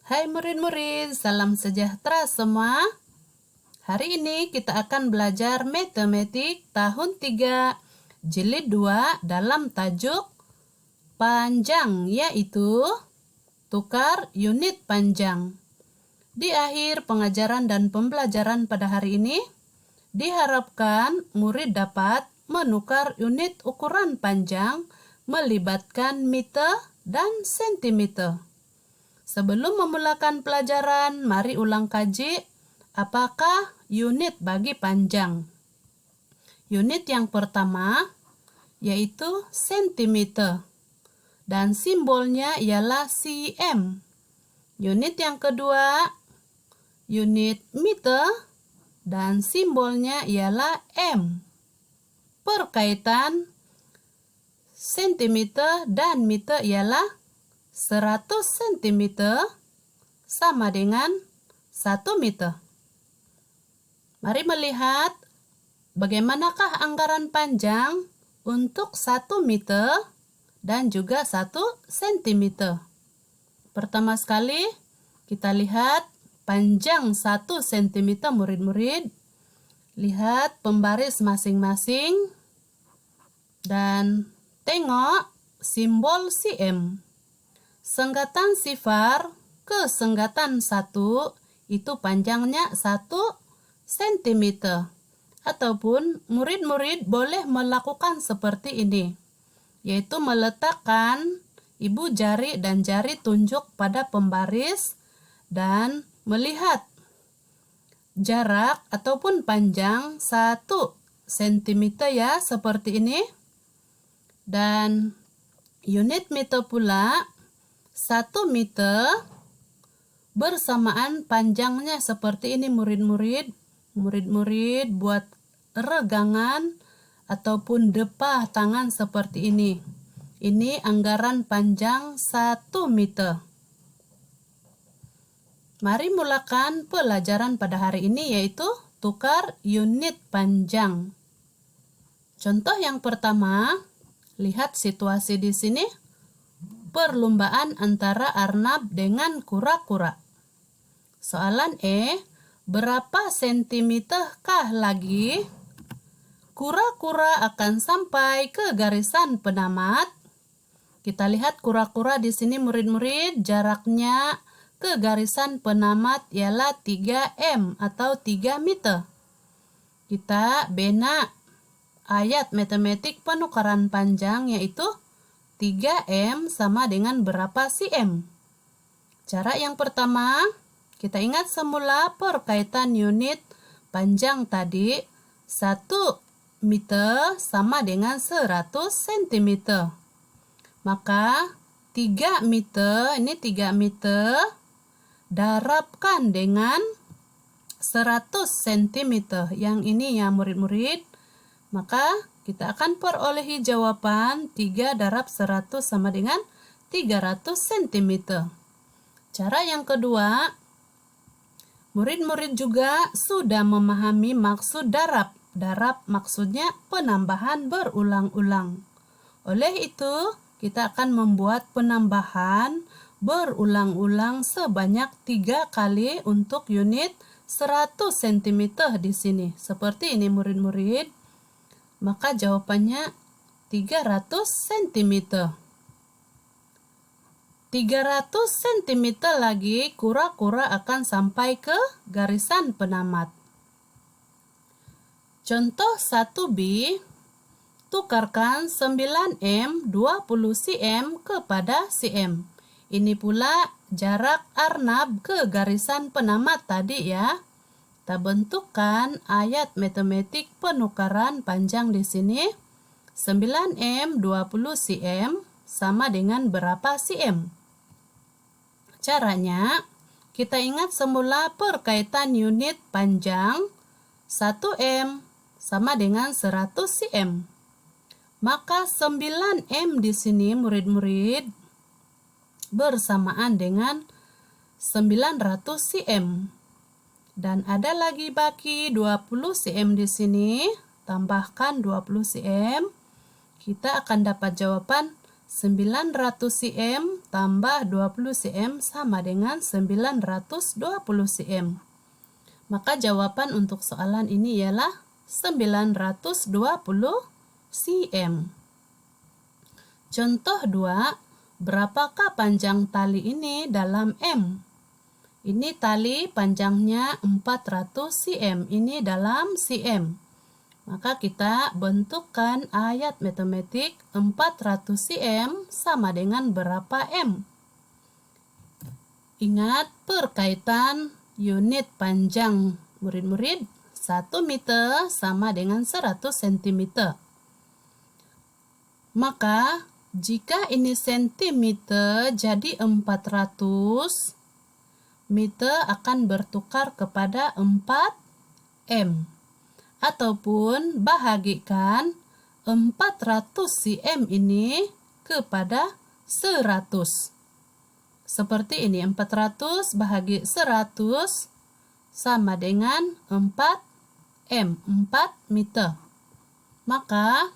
Hai murid-murid, salam sejahtera semua. Hari ini kita akan belajar matematik tahun 3, jilid 2 dalam tajuk panjang, yaitu tukar unit panjang. Di akhir pengajaran dan pembelajaran pada hari ini, diharapkan murid dapat menukar unit ukuran panjang melibatkan meter dan sentimeter. Sebelum memulakan pelajaran, mari ulang kaji apakah unit bagi panjang. Unit yang pertama yaitu sentimeter dan simbolnya ialah cm. Unit yang kedua unit meter dan simbolnya ialah m. Perkaitan sentimeter dan meter ialah 100 cm sama dengan 1 meter. Mari melihat bagaimanakah anggaran panjang untuk 1 meter dan juga 1 cm. Pertama sekali kita lihat panjang 1 cm murid-murid. Lihat pembaris masing-masing dan tengok simbol cm. Senggatan sifar ke senggatan 1 itu panjangnya 1 cm. Ataupun murid-murid boleh melakukan seperti ini, yaitu meletakkan ibu jari dan jari tunjuk pada pembaris dan melihat jarak ataupun panjang 1 cm ya, seperti ini. Dan unit meter pula 1 meter bersamaan panjangnya seperti ini murid-murid. Murid-murid buat regangan ataupun depah tangan seperti ini. Ini anggaran panjang 1 meter. Mari mulakan pelajaran pada hari ini, yaitu tukar unit panjang. Contoh yang pertama, lihat situasi di sini. Perlombaan antara arnab dengan kura-kura. Soalan E, berapa sentimeterkah lagi kura-kura akan sampai ke garisan penamat? Kita lihat kura-kura di sini murid-murid, jaraknya ke garisan penamat ialah 3 m atau 3 meter. Kita bina ayat matematik penukaran panjang, yaitu 3 m sama dengan berapa cm. Cara yang pertama, kita ingat semula perkaitan unit panjang tadi. 1 meter sama dengan 100 cm. Maka 3 meter, ini 3 meter, darabkan dengan 100 cm. Yang ini ya murid-murid. Maka kita akan perolehi jawaban 3 darab 100 sama dengan 300 cm. Cara yang kedua, murid-murid juga sudah memahami maksud darab. Darab maksudnya penambahan berulang-ulang. Oleh itu, kita akan membuat penambahan berulang-ulang sebanyak 3 kali untuk unit 100 cm di sini. Seperti ini murid-murid. Maka jawabannya 300 cm. 300 cm lagi kura-kura akan sampai ke garisan penamat. Contoh 1B, tukarkan 9 m 20 cm kepada cm. Ini pula jarak arnab ke garisan penamat tadi ya. Kita bentukkan ayat matematik penukaran panjang di sini. 9 m 20 cm sama dengan berapa cm? Caranya, kita ingat semula perkaitan unit panjang 1 m sama dengan 100 cm. Maka 9 m di sini murid-murid bersamaan dengan 900 cm. Dan ada lagi baki 20 cm di sini, tambahkan 20 cm. Kita akan dapat jawaban 900 cm tambah 20 cm sama dengan 920 cm. Maka jawaban untuk soalan ini ialah 920 cm. Contoh 2, berapakah panjang tali ini dalam M? Ini tali panjangnya 400 cm, ini dalam cm. Maka kita bentukkan ayat matematik 400 cm sama dengan berapa M? Ingat perkaitan unit panjang murid-murid, 1 meter sama dengan 100 cm. Maka jika ini sentimeter jadi 400, meter akan bertukar kepada 4M. Ataupun bahagikan 400 cm ini kepada 100. Seperti ini, 400 bahagi 100 sama dengan 4M, 4 meter. Maka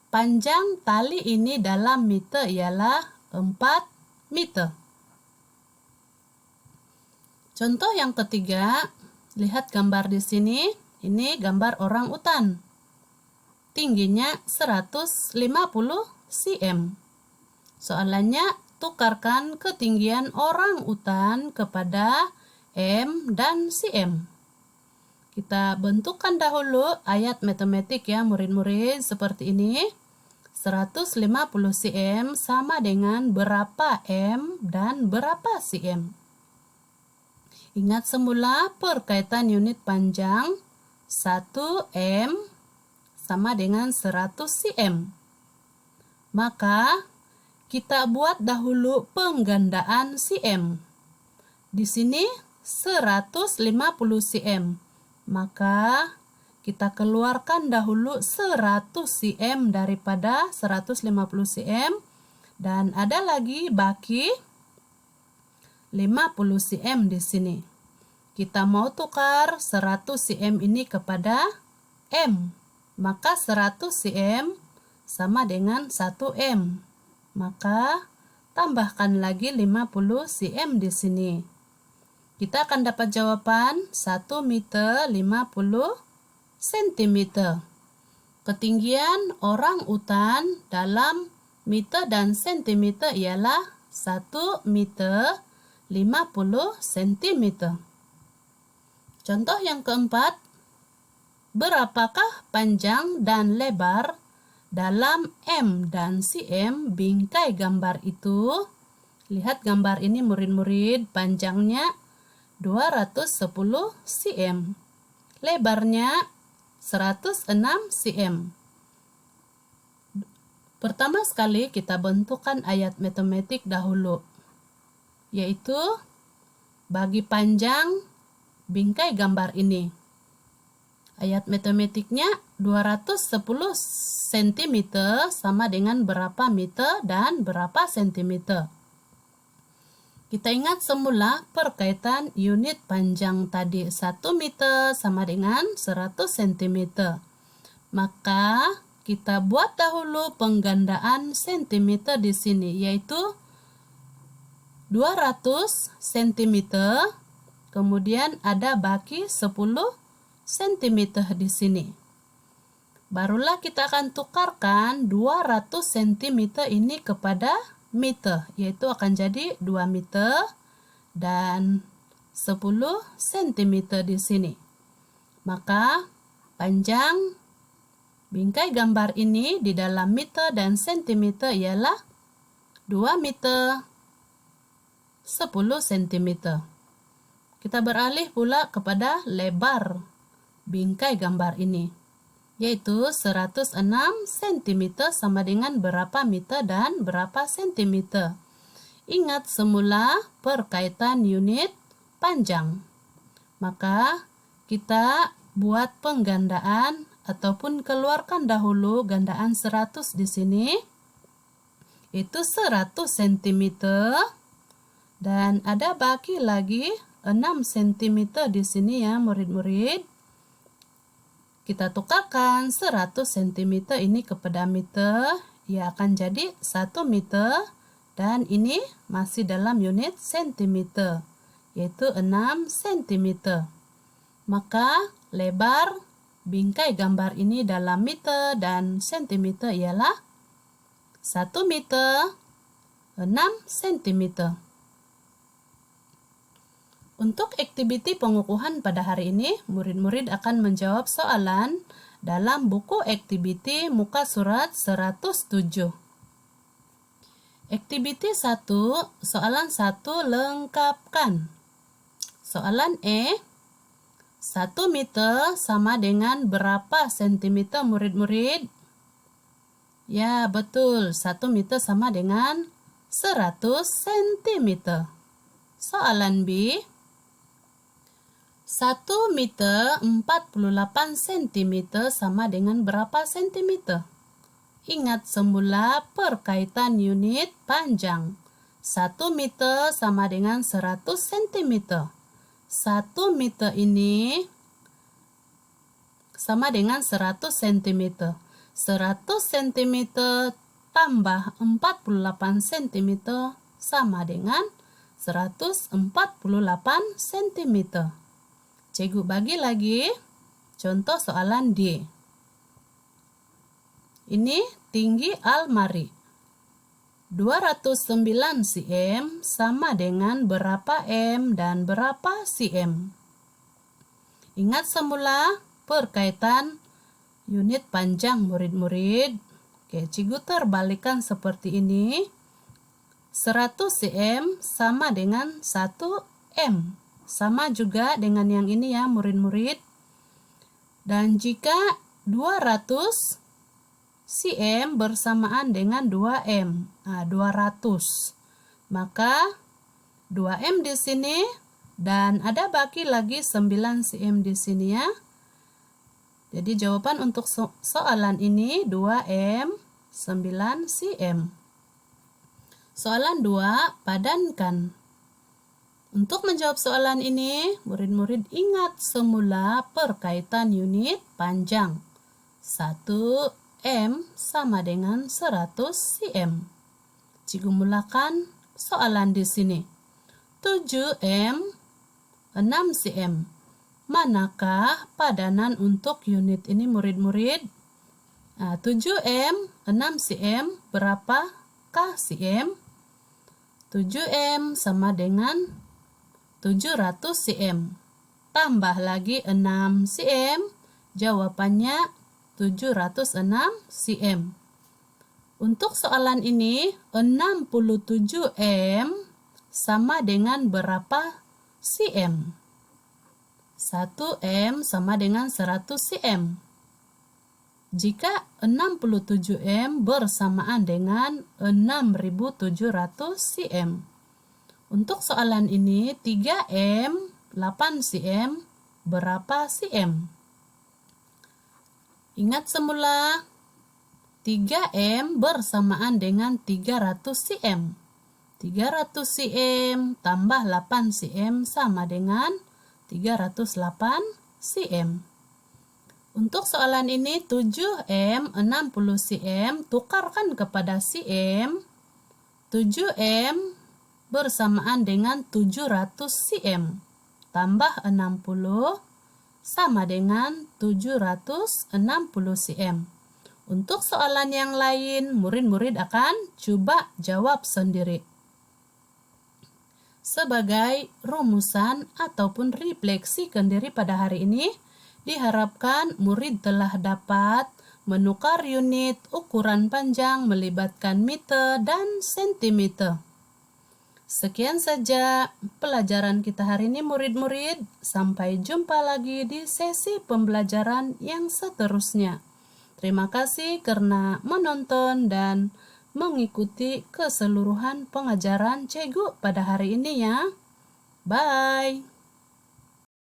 panjang tali ini dalam meter ialah 4 meter. Contoh yang ketiga, lihat gambar di sini. Ini gambar orang utan. Tingginya 150 cm. Soalannya, tukarkan ketinggian orang utan kepada M dan cm. Kita bentukkan dahulu ayat matematik ya murid-murid seperti ini. 150 cm sama dengan berapa M dan berapa cm. Ingat semula perkaitan unit panjang 1M sama dengan 100 cm. Maka kita buat dahulu penggandaan cm. Di sini 150 cm. Maka kita keluarkan dahulu 100 cm daripada 150 cm. Dan ada lagi baki 50 cm di sini. Kita mau tukar 100 cm ini kepada M. Maka 100 cm sama dengan 1M. Maka tambahkan lagi 50 cm di sini. Kita akan dapat jawaban 1 meter 50 cm. Ketinggian orang utan dalam meter dan sentimeter ialah 1 meter 50 cm. Contoh yang keempat, berapakah panjang dan lebar dalam M dan cm bingkai gambar itu? Lihat gambar ini murid-murid, panjangnya 210 cm, lebarnya 106 cm. Pertama sekali kita bentukkan ayat matematik dahulu, yaitu bagi panjang bingkai gambar ini. Ayat matematiknya 210 cm sama dengan berapa meter dan berapa sentimeter. Kita ingat semula perkaitan unit panjang tadi, 1 meter sama dengan 100 cm. Maka kita buat dahulu penggandaan sentimeter di sini, yaitu 200 cm. Kemudian ada baki 10 cm di sini. Barulah kita akan tukarkan 200 cm ini kepada meter, yaitu akan jadi 2 meter dan 10 cm di sini. Maka panjang bingkai gambar ini di dalam meter dan sentimeter ialah 2 meter 10 cm. Kita beralih pula kepada lebar bingkai gambar ini, yaitu 106 cm sama dengan berapa meter dan berapa sentimeter. Ingat semula perkaitan unit panjang. Maka kita buat penggandaan ataupun keluarkan dahulu gandaan 100 di sini. Itu 100 cm dan ada baki lagi 6 cm di sini ya murid-murid. Kita tukarkan 100 cm ini kepada meter, ya akan jadi 1 meter, dan ini masih dalam unit sentimeter, yaitu 6 cm. Maka lebar bingkai gambar ini dalam meter dan sentimeter ialah 1 meter 6 cm. Untuk aktiviti pengukuhan pada hari ini, murid-murid akan menjawab soalan dalam buku aktiviti muka surat 107. Aktiviti 1, soalan 1 lengkapkan. Soalan E, 1 meter sama dengan berapa sentimeter murid-murid? Ya, betul. 1 meter sama dengan 100 cm. Soalan B, 1 meter 48 cm sama dengan berapa sentimeter? Ingat semula perkaitan unit panjang. 1 meter sama dengan 100 cm. 1 meter ini sama dengan 100 cm. 100 cm tambah 48 cm sama dengan 148 cm. Cikgu bagi lagi contoh soalan D. Ini tinggi almari. 209 cm sama dengan berapa m dan berapa cm? Ingat semula perkaitan unit panjang murid-murid. Oke, cikgu terbalikan seperti ini. 100 cm sama dengan 1 m. Sama juga dengan yang ini ya murid-murid. Dan jika 200 cm bersamaan dengan 2m, 200, maka 2m di sini dan ada baki lagi 9 cm di sini ya. Jadi jawaban untuk soalan ini 2m 9 cm. Soalan 2, padankan. Untuk menjawab soalan ini, murid-murid ingat semula perkaitan unit panjang. 1m sama dengan 100 cm. Cikgu mulakan soalan di sini. 7m 6 cm. Manakah padanan untuk unit ini murid-murid? 7m 6 cm berapakah cm? 7m sama dengan 700 cm. Tambah lagi 6 cm, jawabannya 706 cm. Untuk soalan ini, 67 m sama dengan berapa cm? 1 m sama dengan 100 cm. Jika 67 m bersamaan dengan 6700 cm. Untuk soalan ini 3m 8 cm berapa cm? Ingat semula 3m bersamaan dengan 300 cm. 300 cm tambah 8 cm sama dengan 308 cm. Untuk soalan ini 7m 60 cm tukarkan kepada cm. 7m bersamaan dengan 700 cm tambah 60 sama dengan 760 cm. Untuk soalan yang lain, murid-murid akan coba jawab sendiri. Sebagai rumusan ataupun refleksikan diri pada hari ini, diharapkan murid telah dapat menukar unit ukuran panjang melibatkan meter dan sentimeter. Sekian saja pelajaran kita hari ini murid-murid. Sampai jumpa lagi di sesi pembelajaran yang seterusnya. Terima kasih karena menonton dan mengikuti keseluruhan pengajaran Cikgu pada hari ini ya. Bye.